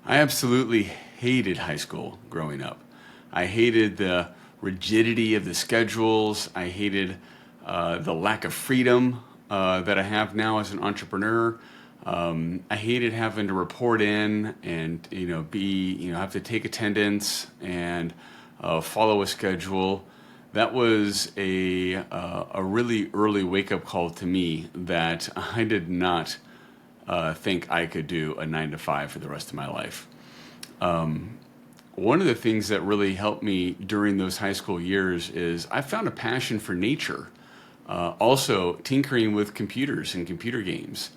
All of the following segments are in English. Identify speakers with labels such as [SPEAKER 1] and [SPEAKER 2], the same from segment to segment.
[SPEAKER 1] I absolutely hated high school growing up. I hated the rigidity of the schedules. I hated the lack of freedom that I have now as an entrepreneur. I hated having to report in and have to take attendance and follow a schedule. That was a really early wake up call to me that I did not think I could do a 9 to 5 for the rest of my life. One of the things that really helped me during those high school years is I found a passion for nature. Also, tinkering with computers and computer games.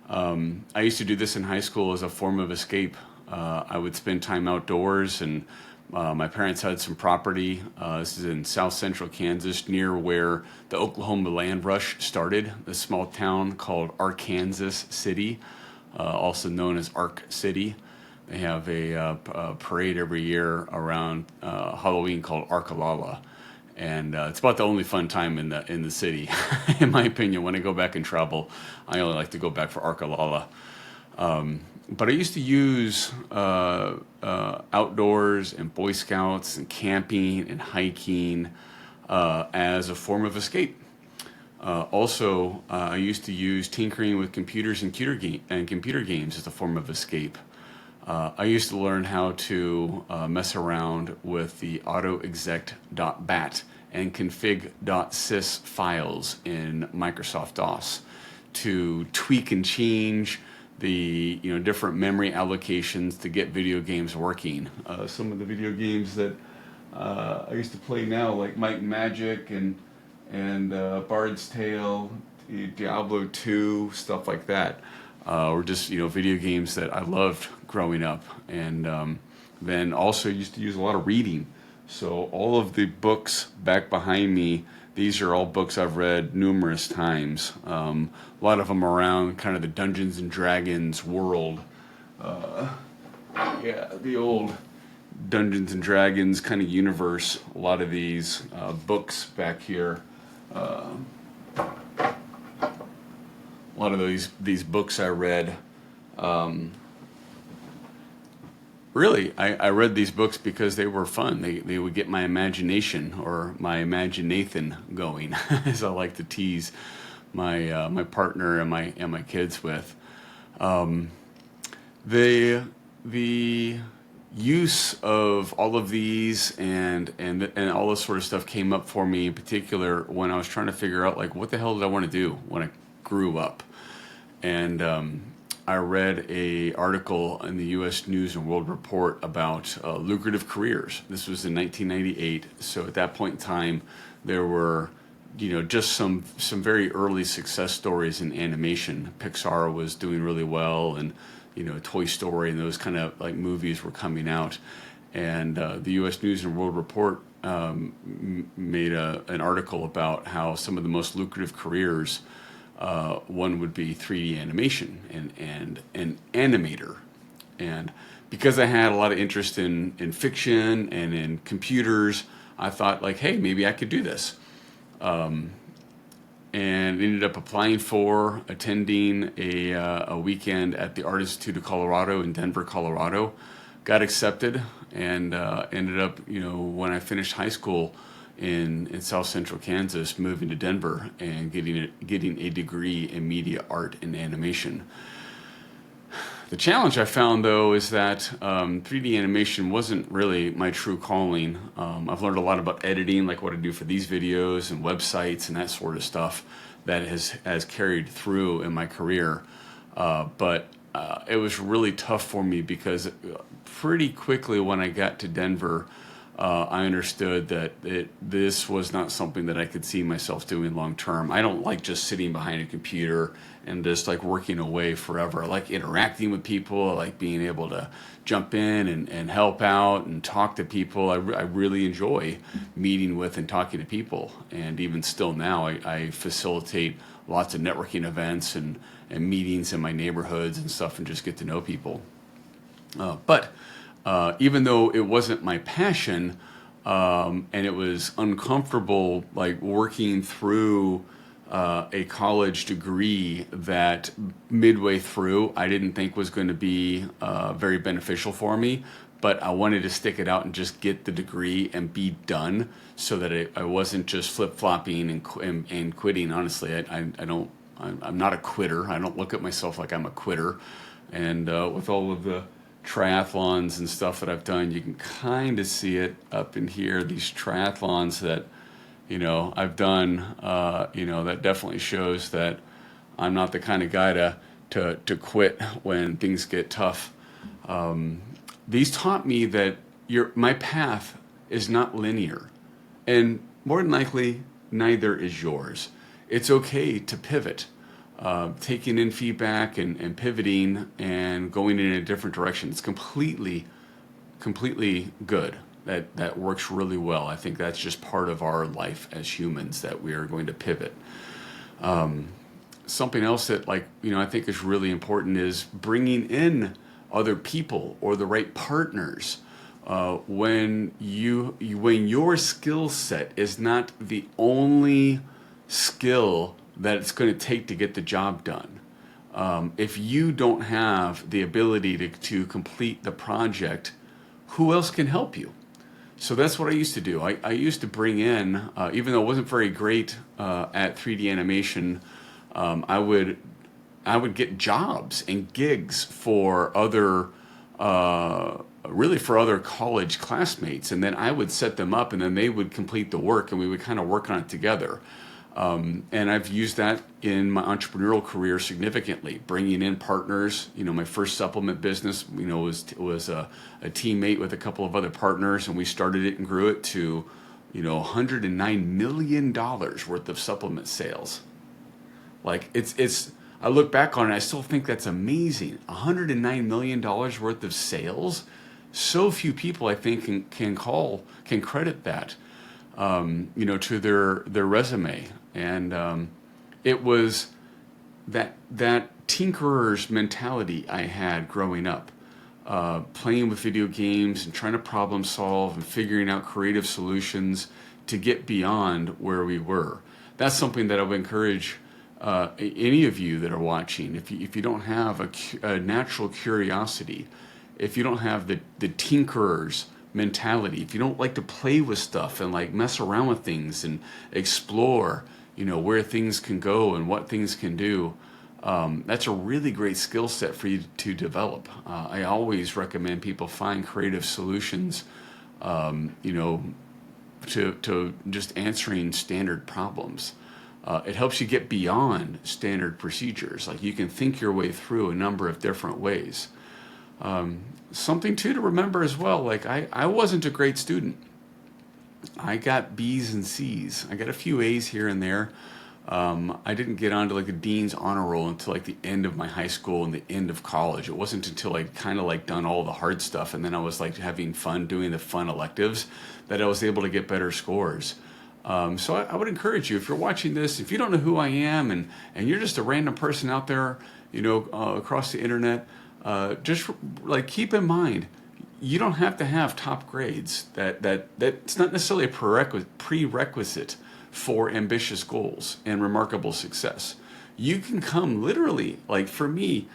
[SPEAKER 1] I used to do this in high school as a form of escape. I would spend time outdoors, and my parents had some property. This is in south central Kansas, near where the Oklahoma land rush started, a small town called Arkansas City, also known as Ark City. They have a parade every year around Halloween called Arkalala. And it's about the only fun time in the city, in my opinion. When I go back and travel, I only like to go back for Arkalala. But I used to use outdoors and Boy Scouts and camping and hiking as a form of escape. Also, I used to use tinkering with computers and computer games as a form of escape. I used to learn how to mess around with the autoexec.bat and config.sys files in Microsoft DOS to tweak and change the different memory allocations to get video games working. Some of the video games that I used to play now, like Might and Magic and Bard's Tale, Diablo 2, stuff like that. Or just video games that I loved growing up, and then also used to use a lot of reading. So all of the books back behind me, these are all books I've read numerous times. A lot of them around kind of the Dungeons and Dragons world. The old Dungeons and Dragons kind of universe. A lot of these books back here. A lot of these books I read. Really, I read these books because they were fun. They would get my imagination, or my imaginathan, going, as I like to tease my partner and my kids with. The use of all of these and all this sort of stuff came up for me in particular when I was trying to figure out, like, what the hell did I want to do when I grew up. And I read a article in the U.S. News and World Report about lucrative careers. This was in 1998. So at that point in time, there were, just some very early success stories in animation. Pixar was doing really well, and Toy Story and those kind of like movies were coming out. And the U.S. News and World Report made an article about how some of the most lucrative careers. One would be 3D animation and an animator. And because I had a lot of interest in fiction and in computers, I thought, like, hey, maybe I could do this. And ended up attending a weekend at the Art Institute of Colorado in Denver, Colorado. Got accepted, and ended up, when I finished high school, in South Central Kansas, moving to Denver and getting a degree in media art and animation. The challenge I found, though, is that 3D animation wasn't really my true calling. I've learned a lot about editing, like what I do for these videos and websites and that sort of stuff that has carried through in my career. But it was really tough for me because pretty quickly when I got to Denver, I understood that this was not something that I could see myself doing long term. I don't like just sitting behind a computer and just like working away forever. I like interacting with people. I like being able to jump in and help out and talk to people. I really enjoy meeting with and talking to people. And even still now, I facilitate lots of networking events and meetings in my neighborhoods and stuff, and just get to know people. But even though it wasn't my passion, and it was uncomfortable, like working through a college degree that midway through I didn't think was going to be very beneficial for me, but I wanted to stick it out and just get the degree and be done, so that I wasn't just flip-flopping and quitting. Honestly, I don't. I'm not a quitter. I don't look at myself like I'm a quitter. And with all of the triathlons and stuff that I've done, you can kind of see it up in here. These triathlons that I've done, that definitely shows that I'm not the kind of guy to quit when things get tough. These taught me that my path is not linear, and more than likely, neither is yours. It's okay to pivot, taking in feedback and pivoting and going in a different direction. It's completely good. That works really well. I think that's just part of our life as humans, that we are going to pivot. Something else that I think is really important is bringing in other people or the right partners. When your skill set is not the only skill that it's going to take to get the job done. If you don't have the ability to complete the project, who else can help you? So that's what I used to do. I used to bring in, even though I wasn't very great at 3D animation, I would get jobs and gigs for other college classmates, and then I would set them up, and then they would complete the work, and we would kind of work on it together. And I've used that in my entrepreneurial career significantly, bringing in partners. My first supplement business, was a teammate with a couple of other partners, and we started it and grew it to, $109 million worth of supplement sales. I look back on it, I still think that's amazing. $109 million worth of sales. So few people, I think, can credit that, to their resume. And it was that tinkerer's mentality I had growing up, playing with video games and trying to problem solve and figuring out creative solutions to get beyond where we were. That's something that I would encourage any of you that are watching. If you don't have a natural curiosity, if you don't have the tinkerer's mentality, if you don't like to play with stuff and mess around with things and explore, where things can go and what things can do, that's a really great skill set for you to develop. I always recommend people find creative solutions, to just answering standard problems. It helps you get beyond standard procedures. You can think your way through a number of different ways. Something too to remember as well, I wasn't a great student. I got B's and C's. I got a few A's here and there. I didn't get onto a dean's honor roll until the end of my high school and the end of college. It wasn't until I kind of done all the hard stuff, and then I was having fun doing the fun electives, that I was able to get better scores. So I would encourage you, if you're watching this, if you don't know who I am and you're just a random person out there, across the internet, just keep in mind, you don't have to have top grades. That's not necessarily a prerequisite for ambitious goals and remarkable success. You can come literally, for me,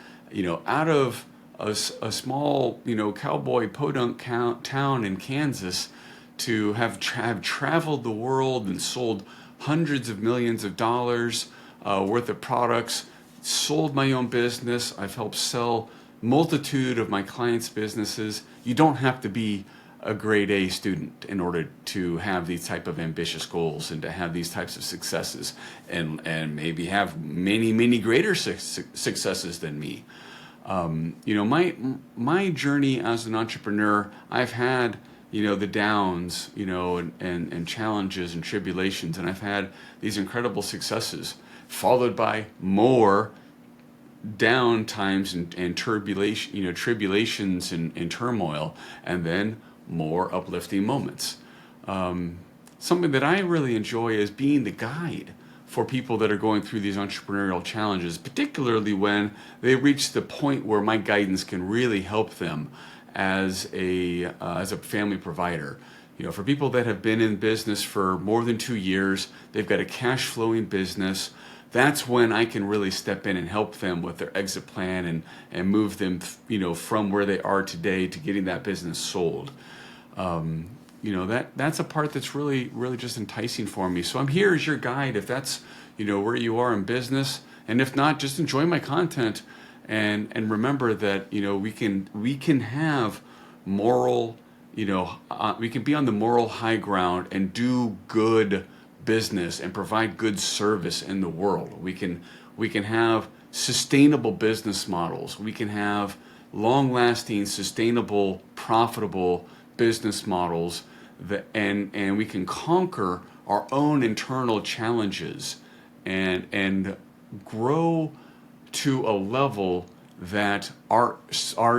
[SPEAKER 1] out of a small, cowboy podunk town in Kansas, to have traveled the world and sold hundreds of millions of dollars worth of products, sold my own business. I've helped sell multitude of my clients' businesses. You don't have to be a grade A student in order to have these type of ambitious goals and to have these types of successes, and maybe have many greater successes than me. My journey as an entrepreneur, I've had the downs, and challenges and tribulations, and I've had these incredible successes, followed by more down times and tribulations and turmoil, and then more uplifting moments. Something that I really enjoy is being the guide for people that are going through these entrepreneurial challenges, particularly when they reach the point where my guidance can really help them as a family provider For people that have been in business for more than 2 years, they've got a cash flowing business. That's when I can really step in and help them with their exit plan and move them, from where they are today to getting that business sold. That's a part that's really, really just enticing for me. So I'm here as your guide if that's, where you are in business. And if not, just enjoy my content and remember that, we can have moral, we can be on the moral high ground and do good business and provide good service in the world. We can have sustainable business models. We can have long-lasting, sustainable, profitable business models and we can conquer our own internal challenges and grow to a level that our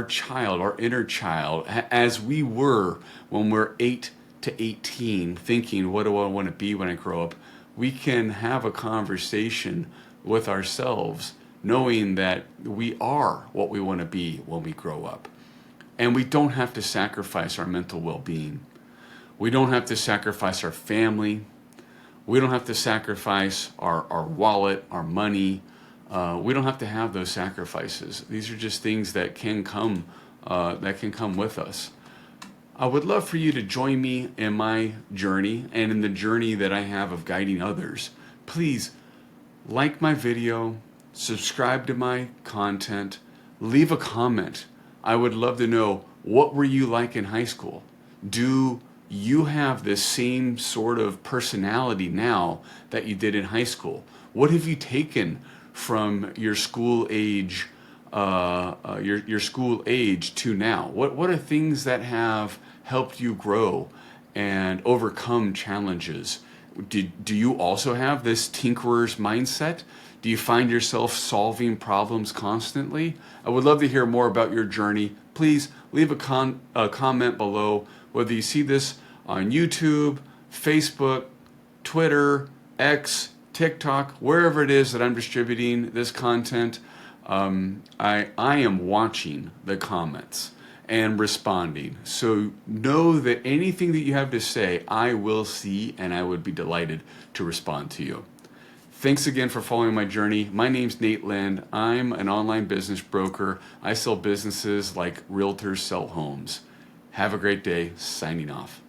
[SPEAKER 1] child, our inner child, as we were when we're 8 to 18, thinking, what do I want to be when I grow up? We can have a conversation with ourselves, knowing that we are what we want to be when we grow up. And we don't have to sacrifice our mental well-being. We don't have to sacrifice our family. We don't have to sacrifice our wallet, our money. We don't have to have those sacrifices. These are just things that can come with us. I would love for you to join me in my journey and in the journey that I have of guiding others. Please like my video, subscribe to my content, leave a comment. I would love to know, what were you like in high school? Do you have this same sort of personality now that you did in high school? What have you taken from your school age, your school age to now? What are things that have helped you grow and overcome challenges? Do you also have this tinkerer's mindset? Do you find yourself solving problems constantly? I would love to hear more about your journey. Please leave a comment below, whether you see this on YouTube, Facebook, Twitter, X, TikTok, wherever it is that I'm distributing this content. I am watching the comments and responding. So know that anything that you have to say, I will see, and I would be delighted to respond to you. Thanks again for following my journey. My name's Nate Lind. I'm an online business broker. I sell businesses like realtors sell homes. Have a great day. Signing off.